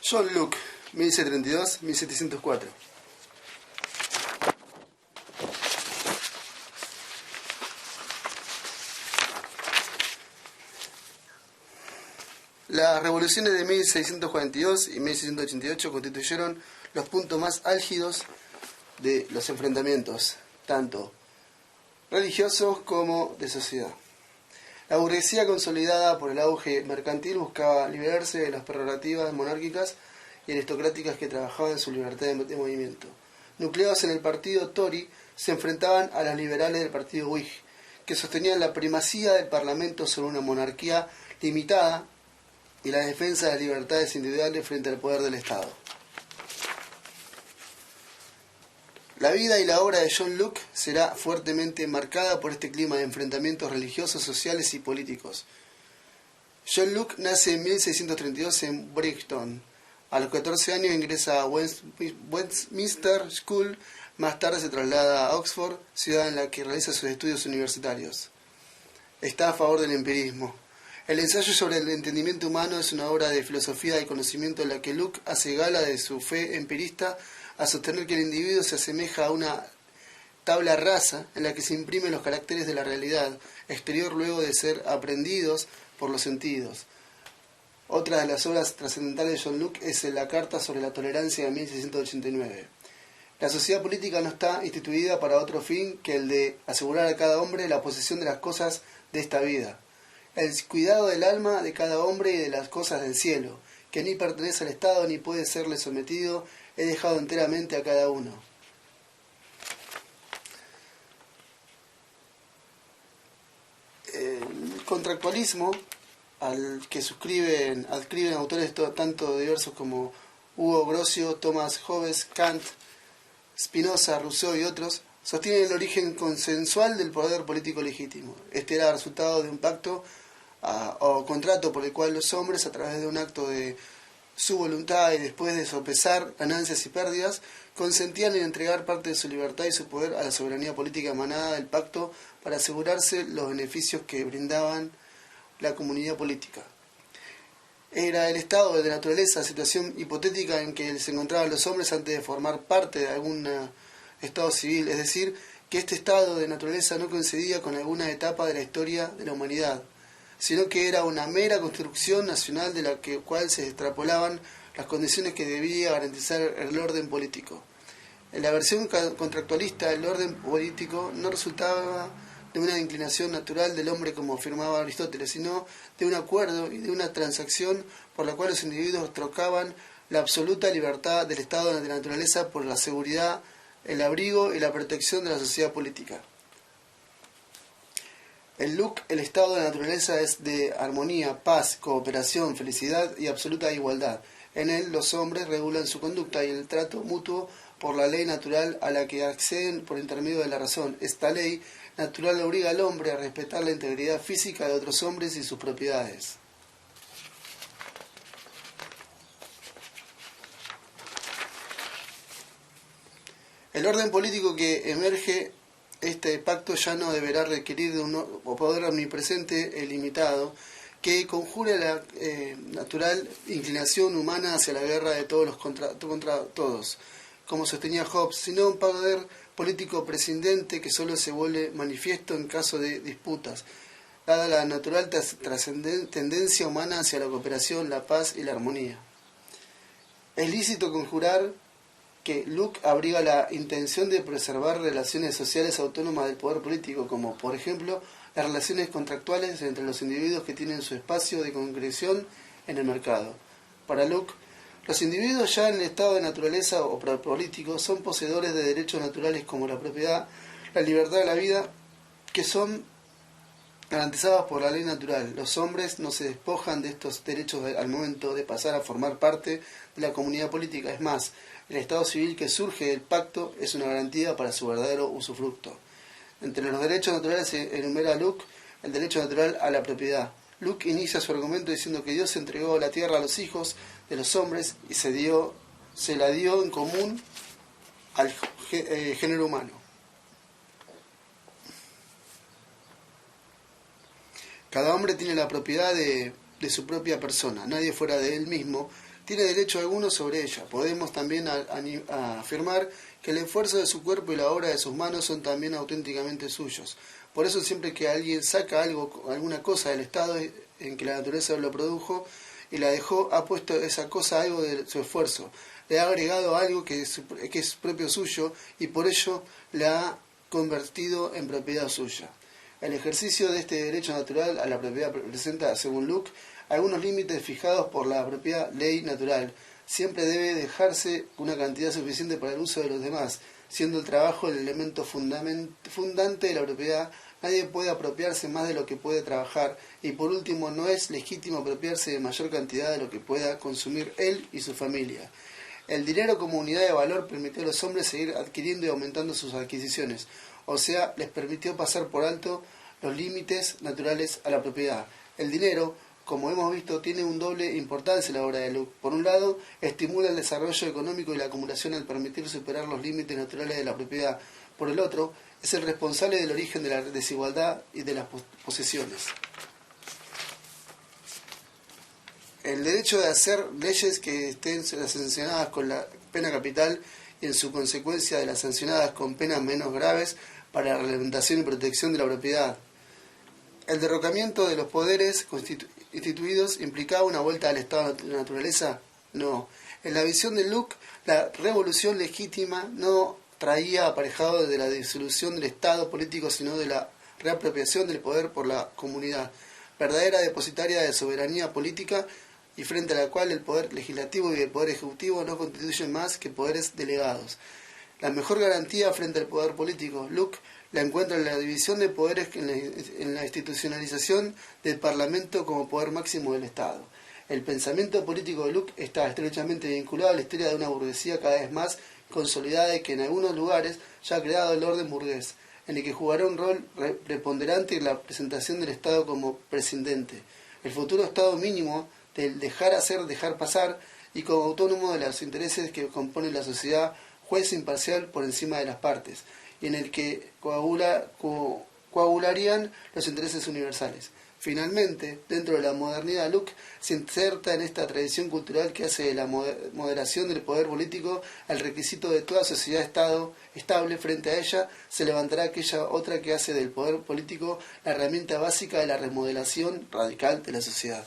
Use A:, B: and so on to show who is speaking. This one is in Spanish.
A: John Locke, 1632-1704. Las revoluciones de 1642 y 1688 constituyeron los puntos más álgidos de los enfrentamientos, tanto religiosos como de sociedad. La burguesía, consolidada por el auge mercantil, buscaba liberarse de las prerrogativas monárquicas y aristocráticas que trabajaban en su libertad de movimiento. Nucleados en el partido Tory, se enfrentaban a los liberales del partido Whig, que sostenían la primacía del Parlamento sobre una monarquía limitada y la defensa de las libertades individuales frente al poder del Estado. La vida y la obra de John Locke será fuertemente marcada por este clima de enfrentamientos religiosos, sociales y políticos. John Locke nace en 1632 en Brighton. A los 14 años ingresa a Westminster School, más tarde se traslada a Oxford, ciudad en la que realiza sus estudios universitarios. Está a favor del empirismo. El ensayo sobre el entendimiento humano es una obra de filosofía del conocimiento en la que Locke hace gala de su fe empirista a sostener que el individuo se asemeja a una tabla rasa en la que se imprimen los caracteres de la realidad exterior luego de ser aprendidos por los sentidos. Otra de las obras trascendentales de John Locke es la Carta sobre la Tolerancia de 1689. La sociedad política no está instituida para otro fin que el de asegurar a cada hombre la posesión de las cosas de esta vida, el cuidado del alma de cada hombre y de las cosas del cielo, que ni pertenece al Estado ni puede serle sometido, he dejado enteramente a cada uno. El contractualismo, al que adscriben autores tanto diversos como Hugo Grocio, Thomas Hobbes, Kant, Spinoza, Rousseau y otros, sostienen el origen consensual del poder político legítimo. Este era el resultado de un pacto o contrato por el cual los hombres, a través de un acto de su voluntad y después de sopesar ganancias y pérdidas, consentían en entregar parte de su libertad y su poder a la soberanía política emanada del pacto para asegurarse los beneficios que brindaban la comunidad política. Era el estado de naturaleza, situación hipotética en que se encontraban los hombres antes de formar parte de algún estado civil, es decir, que este estado de naturaleza no coincidía con alguna etapa de la historia de la humanidad, sino que era una mera construcción nacional de la cual se extrapolaban las condiciones que debía garantizar el orden político. En la versión contractualista, el orden político no resultaba de una inclinación natural del hombre como afirmaba Aristóteles, sino de un acuerdo y de una transacción por la cual los individuos trocaban la absoluta libertad del estado de la naturaleza por la seguridad, el abrigo y la protección de la sociedad política. En Locke, el estado de la naturaleza es de armonía, paz, cooperación, felicidad y absoluta igualdad. En él los hombres regulan su conducta y el trato mutuo por la ley natural a la que acceden por intermedio de la razón. Esta ley natural obliga al hombre a respetar la integridad física de otros hombres y sus propiedades. El orden político que emerge este pacto ya no deberá requerir de un poder omnipresente e ilimitado que conjure la natural inclinación humana hacia la guerra de todos contra todos, como sostenía Hobbes, sino un poder político prescindente que solo se vuelve manifiesto en caso de disputas, dada la natural tendencia humana hacia la cooperación, la paz y la armonía. Es lícito conjurar que Locke abriga la intención de preservar relaciones sociales autónomas del poder político, como, por ejemplo, las relaciones contractuales entre los individuos que tienen su espacio de concreción en el mercado. Para Locke, los individuos ya en el estado de naturaleza o político son poseedores de derechos naturales como la propiedad, la libertad de la vida, que son garantizados por la ley natural. Los hombres no se despojan de estos derechos al momento de pasar a formar parte de la comunidad política. Es más, el estado civil que surge del pacto es una garantía para su verdadero usufructo. Entre los derechos naturales se enumera Locke el derecho natural a la propiedad. Locke inicia su argumento diciendo que Dios entregó la tierra a los hijos de los hombres y se la dio en común al género humano. Cada hombre tiene la propiedad de su propia persona. Nadie fuera de él mismo tiene derecho alguno sobre ella. Podemos también afirmar que el esfuerzo de su cuerpo y la obra de sus manos son también auténticamente suyos. Por eso siempre que alguien saca alguna cosa del estado en que la naturaleza lo produjo y la dejó, ha puesto esa cosa algo de su esfuerzo, le ha agregado algo que es propio suyo y por ello la ha convertido en propiedad suya. El ejercicio de este derecho natural a la propiedad presenta, según Locke, algunos límites fijados por la propia ley natural. Siempre debe dejarse una cantidad suficiente para el uso de los demás, siendo el trabajo el elemento fundante de la propiedad. Nadie puede apropiarse más de lo que puede trabajar, y por último no es legítimo apropiarse de mayor cantidad de lo que pueda consumir él y su familia. El dinero como unidad de valor permitió a los hombres seguir adquiriendo y aumentando sus adquisiciones, o sea, les permitió pasar por alto los límites naturales a la propiedad. El dinero, como hemos visto, tiene un doble importancia en la obra de Locke. Por un lado, estimula el desarrollo económico y la acumulación al permitir superar los límites naturales de la propiedad. Por el otro, es el responsable del origen de la desigualdad y de las posesiones. El derecho de hacer leyes que estén sancionadas con la pena capital y en su consecuencia de las sancionadas con penas menos graves para la reglamentación y protección de la propiedad. El derrocamiento de los poderes instituidos implicaba una vuelta al estado de la naturaleza. No. En la visión de Locke, la revolución legítima no traía aparejado desde la disolución del estado político, sino de la reapropiación del poder por la comunidad, verdadera depositaria de soberanía política, y frente a la cual el poder legislativo y el poder ejecutivo no constituyen más que poderes delegados. La mejor garantía frente al poder político, Locke la encuentra en la división de poderes, en la institucionalización del Parlamento como poder máximo del Estado. El pensamiento político de Locke está estrechamente vinculado a la historia de una burguesía cada vez más consolidada y que en algunos lugares ya ha creado el orden burgués, en el que jugará un rol preponderante en la presentación del Estado como prescindente. El futuro Estado mínimo del dejar hacer, dejar pasar, y como autónomo de los intereses que componen la sociedad, juez imparcial por encima de las partes, y en el que coagularían los intereses universales. Finalmente, dentro de la modernidad, Locke se inserta en esta tradición cultural que hace de la moderación del poder político el requisito de toda sociedad-estado estable. Frente a ella se levantará aquella otra que hace del poder político la herramienta básica de la remodelación radical de la sociedad.